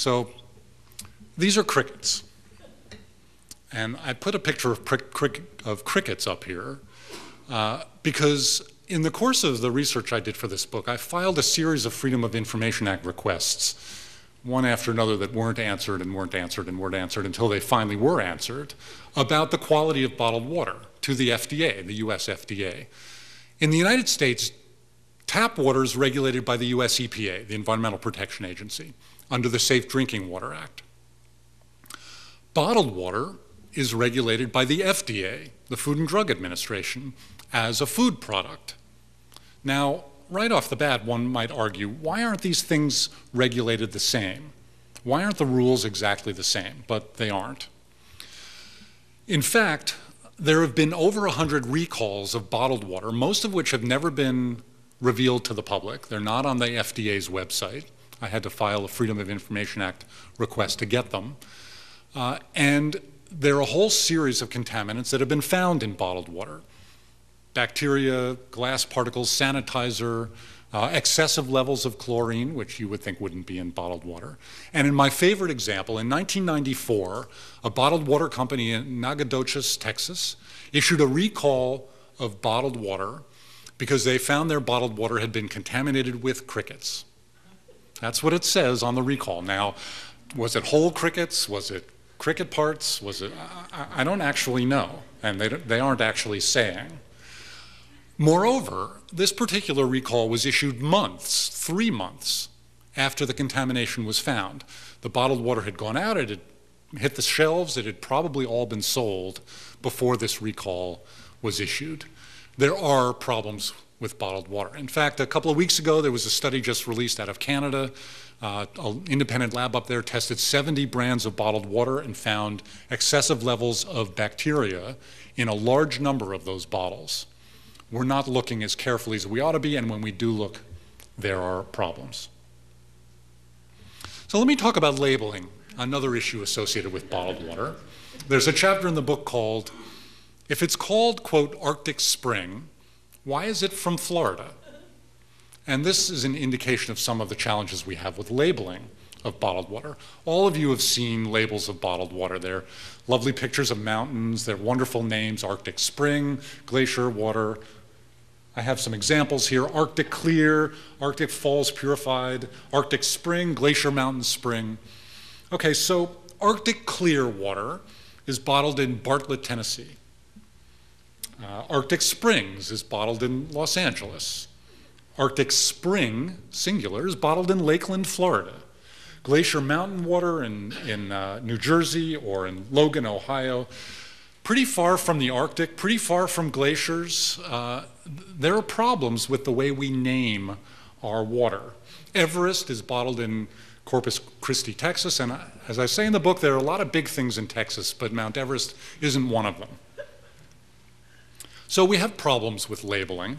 So these are crickets. And I put a picture of crickets up here because in the course of the research I did for this book, I filed a series of Freedom of Information Act requests, one after another, that weren't answered and weren't answered and weren't answered until they finally were answered, about the quality of bottled water to the FDA, the US FDA. In the United States, tap water is regulated by the US EPA, the Environmental Protection Agency, under the Safe Drinking Water Act. Bottled water is regulated by the FDA, the Food and Drug Administration, as a food product. Now, right off the bat, one might argue, why aren't these things regulated the same? Why aren't the rules exactly the same? But they aren't. In fact, there have been over 100 recalls of bottled water, most of which have never been revealed to the public. They're not on the FDA's website. I had to file a Freedom of Information Act request to get them. And there are a whole series of contaminants that have been found in bottled water. Bacteria, glass particles, sanitizer, excessive levels of chlorine, which you would think wouldn't be in bottled water. And in my favorite example, in 1994, a bottled water company in Nacogdoches, Texas, issued a recall of bottled water because they found their bottled water had been contaminated with crickets. That's what it says on the recall. Now, was it whole crickets? Was it cricket parts? Was it? I don't actually know, and they aren't actually saying. Moreover, this particular recall was issued months, 3 months, after the contamination was found. The bottled water had gone out, it had hit the shelves, it had probably all been sold before this recall was issued. There are problems with bottled water. In fact, a couple of weeks ago, there was a study just released out of Canada. An independent lab up there tested 70 brands of bottled water and found excessive levels of bacteria in a large number of those bottles. We're not looking as carefully as we ought to be, and when we do look, there are problems. So let me talk about labeling, another issue associated with bottled water. There's a chapter in the book called, if it's called, quote, Arctic Spring, why is it from Florida? And this is an indication of some of the challenges we have with labeling of bottled water. All of you have seen labels of bottled water. They're lovely pictures of mountains, they're wonderful names, Arctic Spring, glacier water. I have some examples here, Arctic Clear, Arctic Falls Purified, Arctic Spring, Glacier Mountain Spring. Okay, so Arctic Clear water is bottled in Bartlett, Tennessee. Arctic Springs is bottled in Los Angeles. Arctic Spring, singular, is bottled in Lakeland, Florida. Glacier Mountain water in New Jersey or in Logan, Ohio. Pretty far from the Arctic, pretty far from glaciers. There are problems with the way we name our water. Everest is bottled in Corpus Christi, Texas, and as I say in the book, there are a lot of big things in Texas, but Mount Everest isn't one of them. So we have problems with labeling.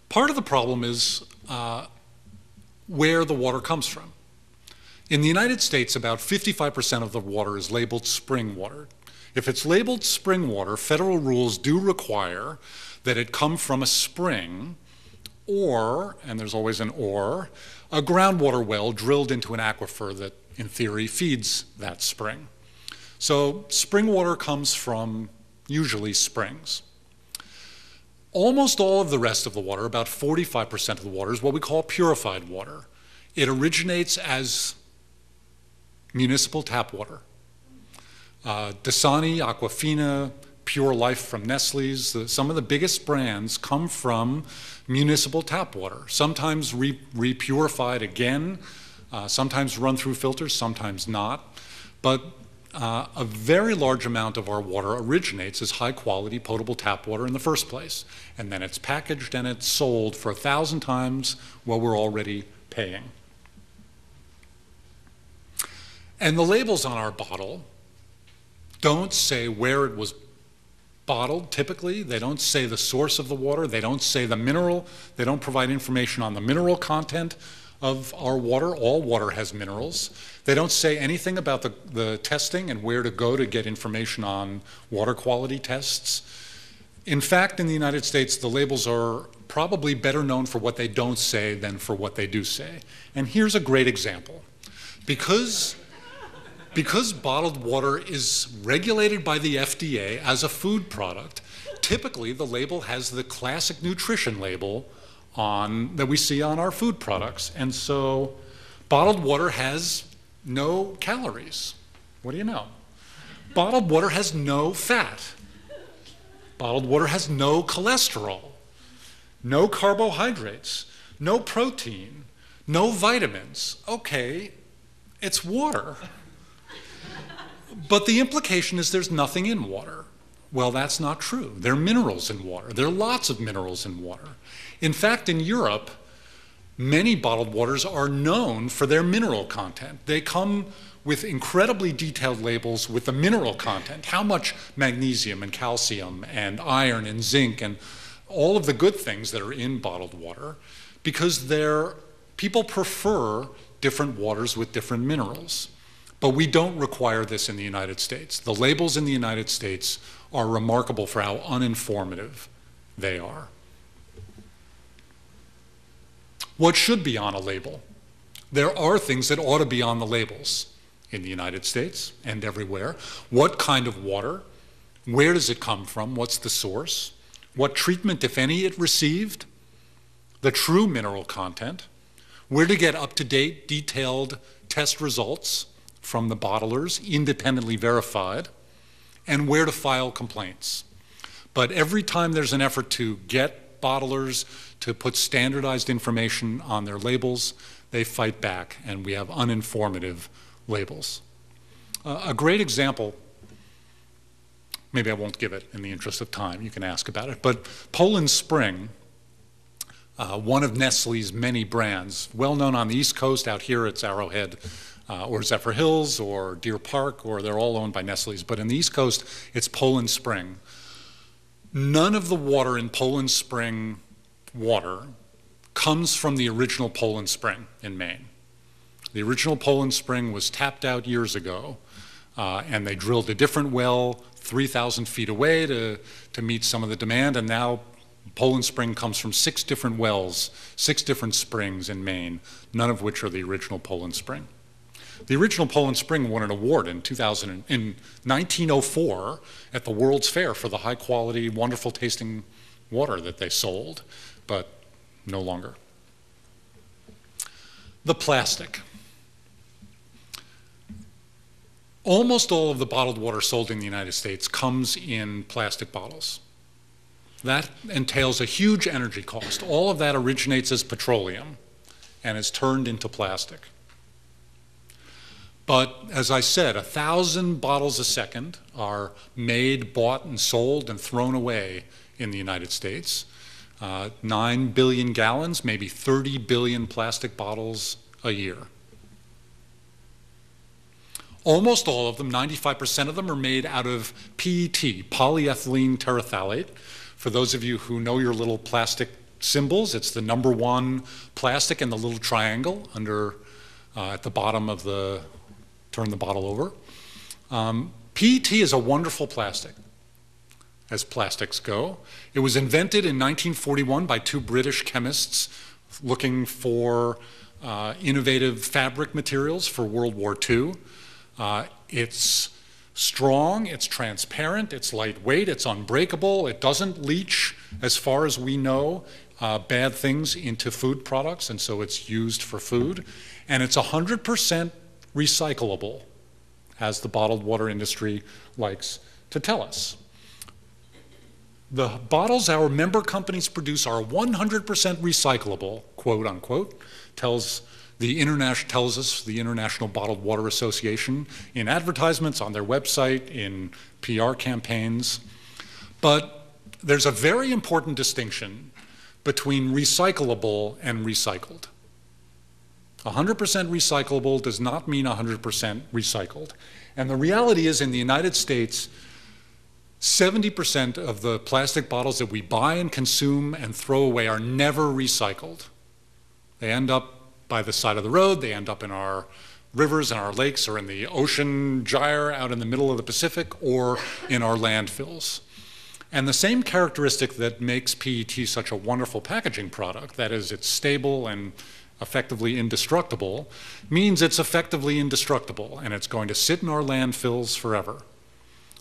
Part of the problem is where the water comes from. In the United States, about 55% of the water is labeled spring water. If it's labeled spring water, federal rules do require that it come from a spring or, and there's always an or, a groundwater well drilled into an aquifer that, in theory, feeds that spring. So spring water comes from usually springs. Almost all of the rest of the water, about 45% of the water, is what we call purified water. It originates as municipal tap water. Dasani, Aquafina, Pure Life from Nestle's, some of the biggest brands come from municipal tap water, sometimes re-purified again, sometimes run through filters, sometimes not. But a very large amount of our water originates as high-quality potable tap water in the first place. And then it's packaged and it's sold for 1,000 times what we're already paying. And the labels on our bottle don't say where it was bottled, typically. They don't say the source of the water. They don't say the mineral. They don't provide information on the mineral content of our water. All water has minerals. They don't say anything about the testing and where to go to get information on water quality tests. In fact, in the United States, the labels are probably better known for what they don't say than for what they do say. And here's a great example. Because bottled water is regulated by the FDA as a food product, typically the label has the classic nutrition label that we see on our food products. And so bottled water has no calories. What do you know? Bottled water has no fat. Bottled water has no cholesterol, no carbohydrates, no protein, no vitamins. Okay, it's water. But the implication is there's nothing in water. Well, that's not true. There are minerals in water. There are lots of minerals in water. In fact, in Europe, many bottled waters are known for their mineral content. They come with incredibly detailed labels with the mineral content, how much magnesium and calcium and iron and zinc and all of the good things that are in bottled water, because people prefer different waters with different minerals. But we don't require this in the United States. The labels in the United States are remarkable for how uninformative they are. What should be on a label? There are things that ought to be on the labels in the United States and everywhere. What kind of water? Where does it come from? What's the source? What treatment, if any, it received? The true mineral content? Where to get up-to-date, detailed test results from the bottlers, independently verified, and where to file complaints. But every time there's an effort to get bottlers to put standardized information on their labels, they fight back, and we have uninformative labels. A great example, maybe I won't give it in the interest of time, you can ask about it, but Poland Spring, one of Nestle's many brands, well known on the East Coast. Out here it's Arrowhead or Zephyr Hills or Deer Park, or they're all owned by Nestle's, but in the East Coast it's Poland Spring. None of the water in Poland Spring water comes from the original Poland Spring in Maine. The original Poland Spring was tapped out years ago, and they drilled a different well 3,000 feet away to meet some of the demand, and now Poland Spring comes from 6 different wells, 6 different springs in Maine, none of which are the original Poland Spring. The original Poland Spring won an award in 1904 at the World's Fair for the high quality, wonderful tasting water that they sold, but no longer. The plastic. Almost all of the bottled water sold in the United States comes in plastic bottles. That entails a huge energy cost. All of that originates as petroleum and is turned into plastic. But as I said, 1,000 bottles a second are made, bought, and sold and thrown away in the United States. 9 billion gallons, maybe 30 billion plastic bottles a year. Almost all of them, 95% of them, are made out of PET, polyethylene terephthalate. For those of you who know your little plastic symbols, it's the #1 plastic in the little triangle under at the bottom of turn the bottle over. PET is a wonderful plastic, as plastics go. It was invented in 1941 by 2 British chemists looking for innovative fabric materials for World War II. It's strong, it's transparent, it's lightweight, it's unbreakable, it doesn't leach, as far as we know, bad things into food products, and so it's used for food. And it's 100% recyclable, as the bottled water industry likes to tell us. The bottles our member companies produce are 100% recyclable, quote unquote, tells us the International Bottled Water Association in advertisements on their website, in PR campaigns. But there's a very important distinction between recyclable and recycled. 100% recyclable does not mean 100% recycled. And the reality is, in the United States, 70% of the plastic bottles that we buy and consume and throw away are never recycled. They end up by the side of the road, they end up in our rivers and our lakes, or in the ocean gyre out in the middle of the Pacific, or in our landfills. And the same characteristic that makes PET such a wonderful packaging product, that is, it's stable and effectively indestructible, means it's effectively indestructible, and it's going to sit in our landfills forever.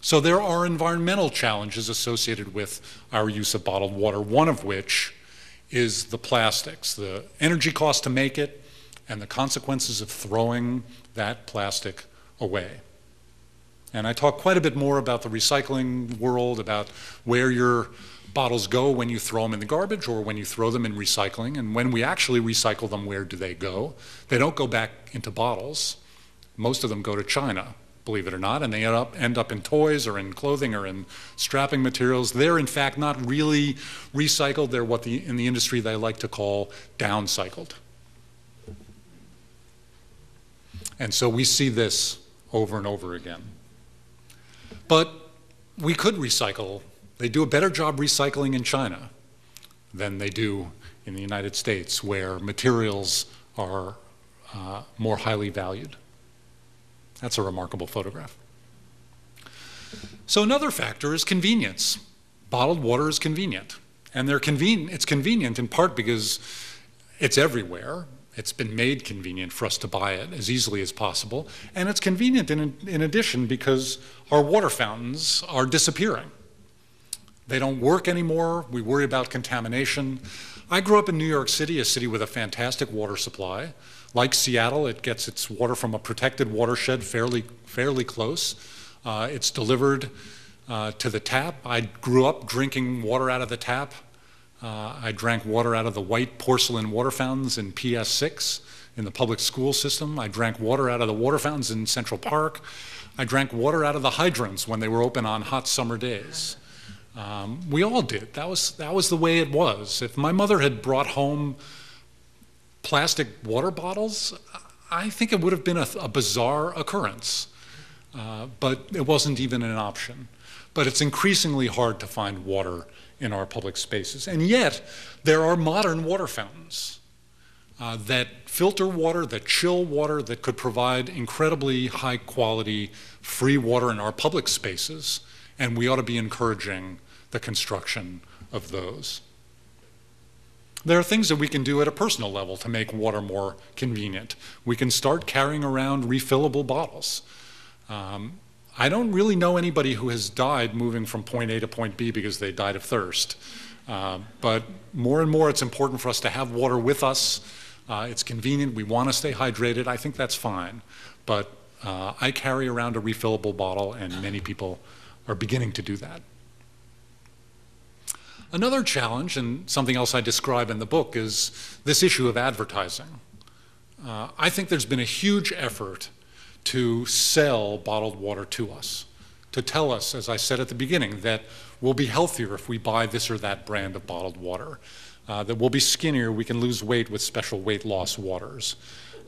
So there are environmental challenges associated with our use of bottled water, one of which is the plastics, the energy cost to make it, and the consequences of throwing that plastic away. And I talk quite a bit more about the recycling world, about where your bottles go when you throw them in the garbage or when you throw them in recycling, and when we actually recycle them, where do they go? They don't go back into bottles. Most of them go to China, believe it or not, and they end up in toys or in clothing or in strapping materials. They're in fact not really recycled. They're what in the industry they like to call downcycled. And so we see this over and over again. But we could recycle. They do a better job recycling in China than they do in the United States, where materials are more highly valued. That's a remarkable photograph. So another factor is convenience. Bottled water is convenient. And it's convenient in part because it's everywhere. It's been made convenient for us to buy it as easily as possible. And it's convenient in addition because our water fountains are disappearing. They don't work anymore. We worry about contamination. I grew up in New York City, a city with a fantastic water supply. Like Seattle, it gets its water from a protected watershed fairly close. It's delivered to the tap. I grew up drinking water out of the tap. I drank water out of the white porcelain water fountains in PS6 in the public school system. I drank water out of the water fountains in Central Park. I drank water out of the hydrants when they were open on hot summer days. We all did. That was the way it was. If my mother had brought home plastic water bottles, I think it would have been a bizarre occurrence. But it wasn't even an option. But it's increasingly hard to find water in our public spaces. And yet, there are modern water fountains that filter water, that chill water, that could provide incredibly high quality, free water in our public spaces. And we ought to be encouraging the construction of those. There are things that we can do at a personal level to make water more convenient. We can start carrying around refillable bottles. I don't really know anybody who has died moving from point A to point B because they died of thirst. But more and more it's important for us to have water with us. It's convenient, we want to stay hydrated, I think that's fine. But I carry around a refillable bottle and many people are beginning to do that. Another challenge, and something else I describe in the book, is this issue of advertising. I think there's been a huge effort to sell bottled water to us, to tell us, as I said at the beginning, that we'll be healthier if we buy this or that brand of bottled water, that we'll be skinnier, we can lose weight with special weight loss waters.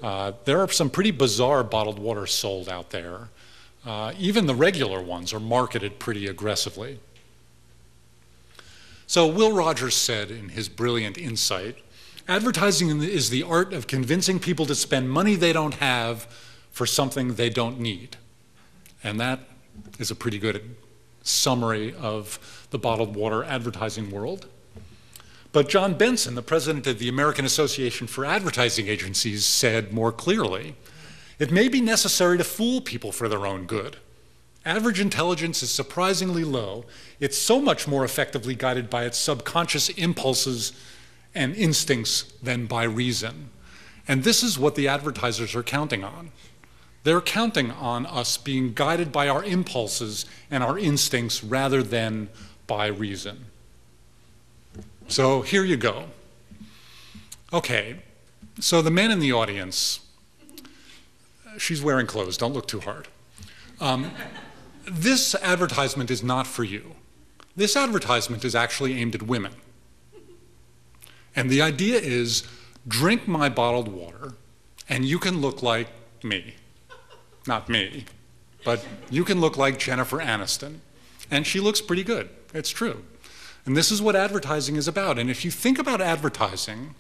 There are some pretty bizarre bottled waters sold out there. Even the regular ones are marketed pretty aggressively. So Will Rogers said in his brilliant insight, advertising is the art of convincing people to spend money they don't have for something they don't need. And that is a pretty good summary of the bottled water advertising world. But John Benson, the president of the American Association for Advertising Agencies, said more clearly, it may be necessary to fool people for their own good. Average intelligence is surprisingly low. It's so much more effectively guided by its subconscious impulses and instincts than by reason. And this is what the advertisers are counting on. They're counting on us being guided by our impulses and our instincts rather than by reason. So here you go. Okay, so the men in the audience, she's wearing clothes, don't look too hard. This advertisement is not for you. This advertisement is actually aimed at women. And the idea is, drink my bottled water and you can look like me. Not me, but you can look like Jennifer Aniston. And she looks pretty good, it's true. And this is what advertising is about. And if you think about advertising,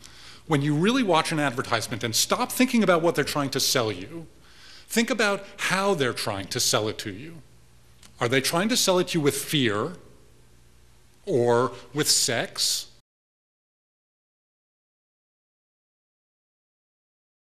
when you really watch an advertisement and stop thinking about what they're trying to sell you, think about how they're trying to sell it to you. Are they trying to sell it to you with fear? or with sex,